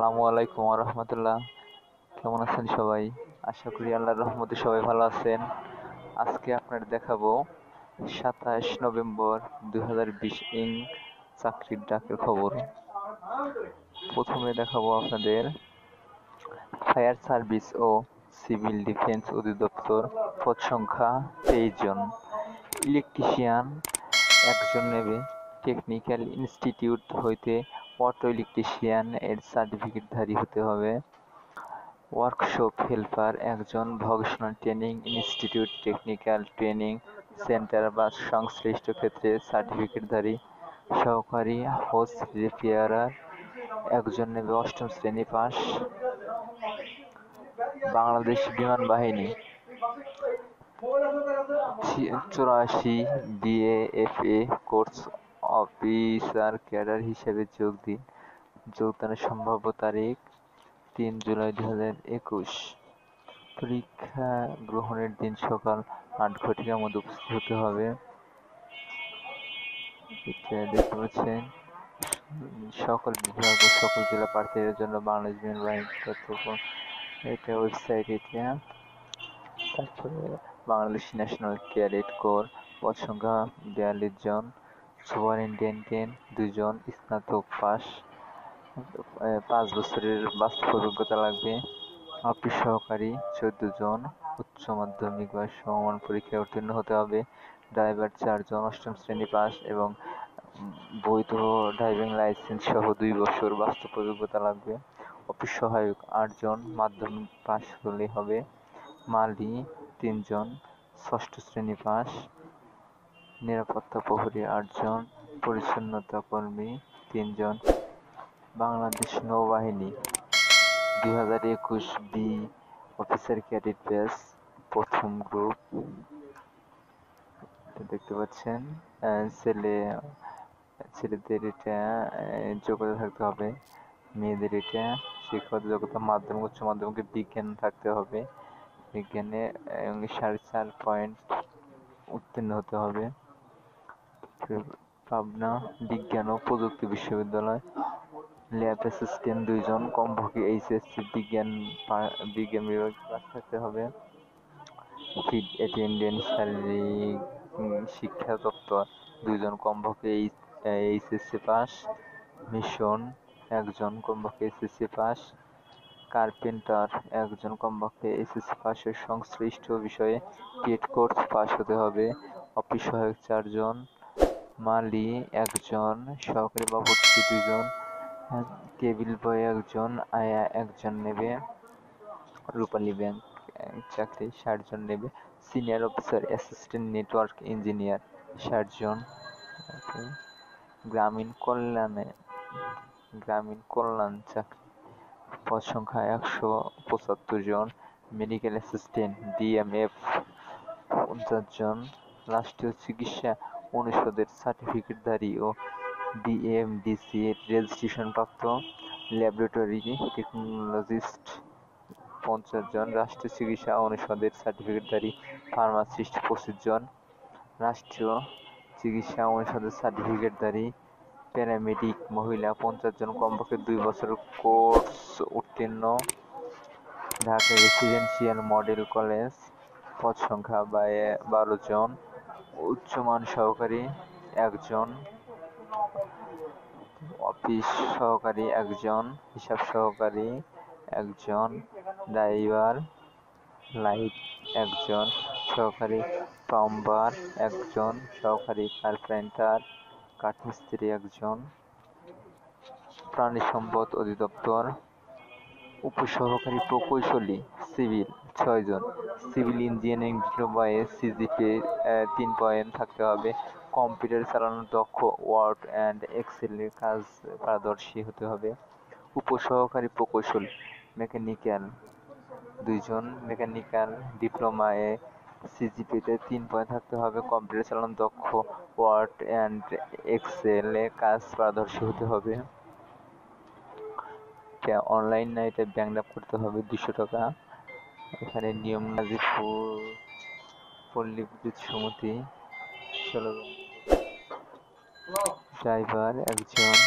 আসসালামু আলাইকুম রহমতুল্লাহ। কেমন আছেন সবাই? আশা করি আল্লাহর রহমতে সবাই ভালো আছেন। আজকে আপনাদের দেখাবো 27 নভেম্বর 2020 চাকরির ডাকের খবর। প্রথমে দেখাবো আপনাদের ফায়ার সার্ভিস ও সিভিল ডিফেন্স অধিদপ্তর, পদ সংখ্যা 23 জন। ইলেকট্রিশিয়ান একজন নেবে। টেকনিক্যাল ইনস্টিটিউট হইতে অটো ইলেকট্রিশিয়ান এর সার্টিফিকেটধারী হতে হবে। ওয়ার্কশপ হেল্পার একজন। Vocational training institute, technical training centre বা সংশ্লিষ্ট ক্ষেত্রে সার্টিফিকেটধারী। সহকারী হোস রিপেয়ারার একজন নেবে, 8ম শ্রেণী পাস। বাংলাদেশ বিমান বাহিনী 84 BAFA কোর্স অফিসার ক্যাডার হিসেবে যোগ দিন। যোগদানের সম্ভাব্য তারিখ 3 জুলাই 2021। পরীক্ষা গ্রহণের দিন সকাল 8 ঘটিকার মধ্যে উপস্থিত হতে হবে। এটা দেখতে পাচ্ছেন সকল বিভাগ ও সকল জেলা প্রার্থীদের জন্য বাংলাদেশ বিমান বাহিনী তথ্য। এটা ওয়েবসাইট। এটা তারপরে বাংলাদেশ ন্যাশনাল ক্যাডেট কোর, পদ সংখ্যা 42 জন। সুপারিনটেনডেন্ট 2 জন, স্নাতক পাস, 5 বছরের বাস্তব অভিজ্ঞতা লাগবে। অফিস সহকারী 14 জন, উচ্চ মাধ্যমিক বা সমমান পরীক্ষায় উত্তীর্ণ হতে হবে। ড্রাইভার 4 জন, 8ম শ্রেণী পাস এবং বৈধ ড্রাইভিং লাইসেন্স সহ 2 বছর বাস্তব অভিজ্ঞতা লাগবে। অফিস সহায়ক 8 জন, মাধ্যমিক পাস হলেই হবে। মালি 3 জন, 6ষ্ঠ শ্রেণী পাস। নিরাপত্তা প্রহরী 8 জন, পরিচ্ছন্নতা কর্মী 3 জন। বাংলাদেশ নৌবাহিনী 2021 বি অফিসার ক্যাডেট ব্যাচ, প্রথম গ্রুপ। দেখতে পাচ্ছেন ছেলেদের এটা যোগ্যতা থাকতে হবে। মেয়েদের এটা শিক্ষাগত যোগ্যতা মাধ্যমিক, উচ্চ মাধ্যমিকে বিজ্ঞান থাকতে হবে। বিজ্ঞানে 4.5 পয়েন্ট উত্তীর্ণ হতে হবে। পাবনা বিজ্ঞান ও প্রযুক্তি বিশ্ববিদ্যালয়। ল্যাব অ্যাসিস্ট্যান্ট 2 জন, কমপক্ষে এইচএসসি বিজ্ঞান বিভাগে পাস থাকতে হবে। ফিড অ্যাটেন্ডেন্ট শারীরিক শিক্ষা দপ্তর 2 জন, কমপক্ষে এইচএসসি পাস। মিশন 1 জন, কমপক্ষে এইচএসসি পাস। কার্পেন্টার 1 জন, কমপক্ষে এইচএসসি পাসের সংশ্লিষ্ট বিষয়ে টেট কোর্স পাস হতে হবে। অফিস সহায়ক 4 জন, মালি 1 জন, সহকারী বাবুর্চি 2 জন, টেবিল বয় 1 জন, আয়া 1 জন নেবে। রূপালী ব্যাংক চাকরি 60 জন নেবে। Senior officer assistant network engineer 60 জন। গ্রামীণ কল্যাণ চাকরি, পদ সংখ্যা 175 জন। মেডিকেল অ্যাসিস্ট্যান্ট ডিএমএফ 50 জন। রাষ্ট্রীয় চিকিৎসা অনুষদের সার্টিফিকেটধারী ও ডিএমডিসি এর রেজিস্ট্রেশনপ্রাপ্ত ল্যাবরেটরি টেকনোলজিস্ট 50 জন। রাষ্ট্রীয় চিকিৎসা অনুষদের সার্টিফিকেটধারী ফার্মাসিস্ট 25 জন। রাষ্ট্রীয় চিকিৎসা অনুষদের সার্টিফিকেটধারী প্যারামেডিক মহিলা 50 জন, কমপক্ষে 2 বছরের কোর্স উত্তীর্ণ। ঢাকা রেসিডেন্সিয়াল মডেল কলেজ, পদ সংখ্যা 12 জন। উচ্চমান সহকারী 1 জন, অফিস সহকারী 1 জন, হিসাব সহকারী 1 জন, ড্রাইভার লাইট 1 জন, সহকারী প্লাম্বার 1 জন, সহকারী কার্পেন্টার কাঠমিস্ত্রি 1 জন। প্রাণী সম্পদ অধিদপ্তর উপসহকারী প্রকৌশলী সিভিল 6 জন। সিভিল ইঞ্জিনিয়ারিং ডিপ্লোমায় সিজিপিএ 3 পয়েন্ট থাকতে হবে। কম্পিউটার চালানোর দক্ষ, ওয়ার্ড অ্যান্ড এক্সেলের কাজ পারদর্শী হতে হবে। উপসহকারী প্রকৌশলী মেকানিক্যাল 2 জন, মেকানিক্যাল ডিপ্লোমায় সিজিপিএতে 3 পয়েন্ট থাকতে হবে। কম্পিউটার চালানোর দক্ষ, ওয়ার্ড অ্যান্ড এক্সেলে কাজ পারদর্শী হতে হবে। অনলাইন না, এটা ব্যাংক ড্রাফট করতে হবে 200 টাকা। এখানে নিয়ম নাজিরপুর পল্লী বিদ্যুৎ সমিতি 16 জন। ড্রাইভার 1 জন,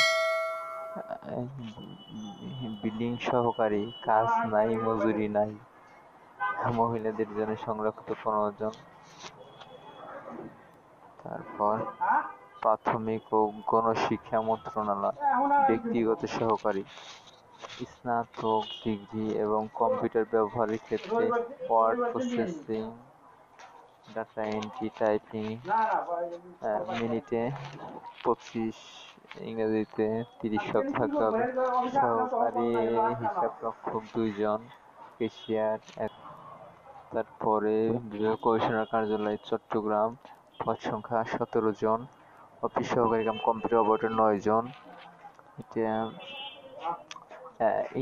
বিল্ডিং সহকারী, কাজ নাই, মজুরি নাই, মহিলাদের জন্য সংরক্ষিত 15 জন। তারপর প্রাথমিক ও গণশিক্ষা মন্ত্রণালয়, ব্যক্তিগত সহকারী, স্নাতক ডিগ্রি এবং কম্পিউটার ব্যবহারের ক্ষেত্রে word processing, data entry, typing মিনিটে 25, ইংরেজিতে 30 শব্দ থাকতে হবে। সহকারী হিসাবরক্ষক 2 জন, ক্যাশিয়ার 1। তারপরে বিভাগীয় কমিশনার কার্যালয় চট্টগ্রাম, পদ সংখ্যা 17 জন, অফিস সহকারী কাম কম্পিউটার অপারেটর 9 জন। এটা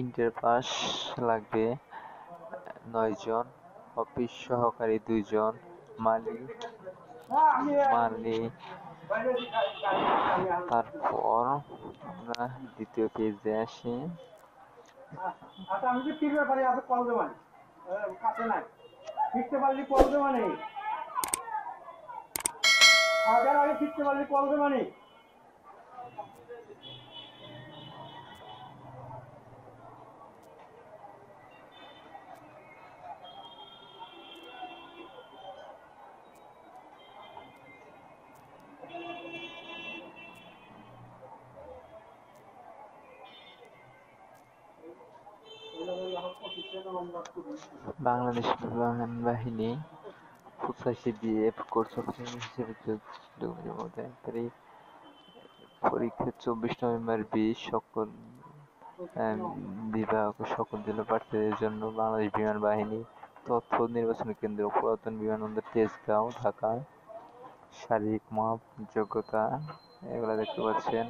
ইন্টার পাস লাগবে 9 জন, অফিস সহকারী 2 জন, মালি। তারপর আমরা দ্বিতীয় পেজে আসি। আমি কি ফিরবে পারি আপনি কল দেবেন কাছে নাই ফিরতে পারলি কল দেবেন আগে আগে ফিরতে পারলি কল দেবেন। বাংলাদেশ বিমান বাহিনী 85 বিএফ কোর্স অফিসার হিসেবে যোগদানের মধ্যে পরীক্ষা 24 নভেম্বর 20 সকল বিভাগ ও সকল জেলা প্রার্থীদের জন্য বাংলাদেশ বিমান বাহিনী তথ্য নির্বাচন কেন্দ্র, পুরাতন বিমানবন্দর, তেজগাঁও, ঢাকা। শারীরিক মাপ, যোগ্যতা এগুলা দেখতে পাচ্ছেন।